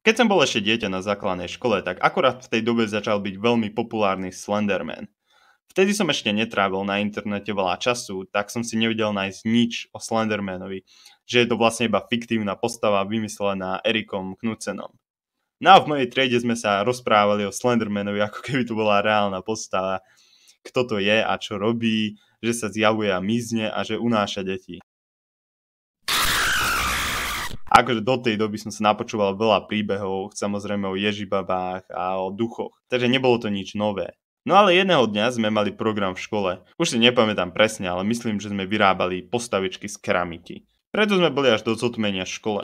Keď som bol ešte dieťa na základnej škole, tak akorát v tej dobe začal byť veľmi populárny Slenderman. Vtedy som ešte netrávil na internete veľa času, tak som si nevedel nájsť nič o Slendermanovi, že je to vlastne iba fiktívna postava vymyslená Erikom Knudsenom. No a v mojej triede sme sa rozprávali o Slendermanovi, ako keby to bola reálna postava, kto to je a čo robí, že sa zjavuje a mizne a že unáša deti. Akože do tej doby som sa napočúval veľa príbehov, samozrejme o Ježibabách a o duchoch, takže nebolo to nič nové. No ale jedného dňa sme mali program v škole. Už si nepamätám presne, ale myslím, že sme vyrábali postavičky z keramiky. Preto sme boli až do zotmenia v škole.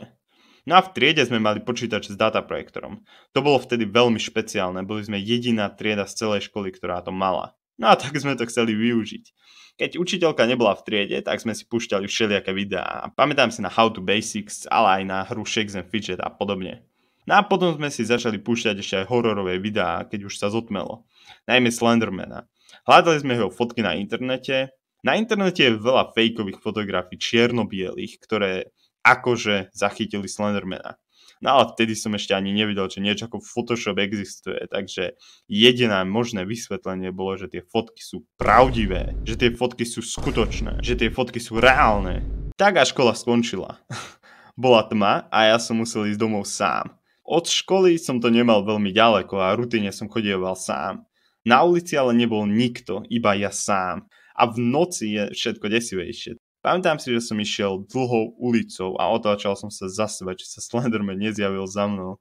No a v triede sme mali počítač s dataprojektorom. To bolo vtedy veľmi špeciálne, boli sme jediná trieda z celej školy, ktorá to mala. No a tak sme to chceli využiť. Keď učiteľka nebola v triede, tak sme si púšťali všelijaké videá. Pamätám si na How to Basics, ale aj na hru Shakes and Fidget a podobne. No a potom sme si začali púšťať ešte aj hororové videá, keď už sa zotmelo. Najmä Slendermana. Hľadali sme jeho fotky na internete. Na internete je veľa fejkových fotografií čierno-bielých, ktoré akože zachytili Slendermana. No ale vtedy som ešte ani nevidel, že niečo ako Photoshop existuje, takže jediné možné vysvetlenie bolo, že tie fotky sú pravdivé, že tie fotky sú skutočné, že tie fotky sú reálne. Tak a škola skončila. Bola tma a ja som musel ísť domov sám. Od školy som to nemal veľmi ďaleko a rutine som chodieval sám. Na ulici ale nebol nikto, iba ja sám. A v noci je všetko desivejšie. Pamätám si, že som išiel dlhou ulicou a otáčal som sa za seba, či sa Slenderman nezjavil za mnou.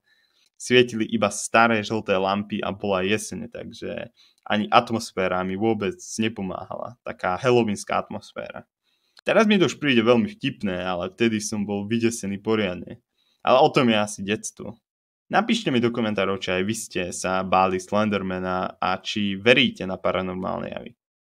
Svietili iba staré žlté lampy a bola jeseň, takže ani atmosféra mi vôbec nepomáhala. Taká halloweenská atmosféra. Teraz mi to už príde veľmi vtipné, ale vtedy som bol vydesený poriadne. Ale o tom je asi detstvo. Napíšte mi do komentárov, či aj vy ste sa báli Slendermana a či veríte na paranormálne javy.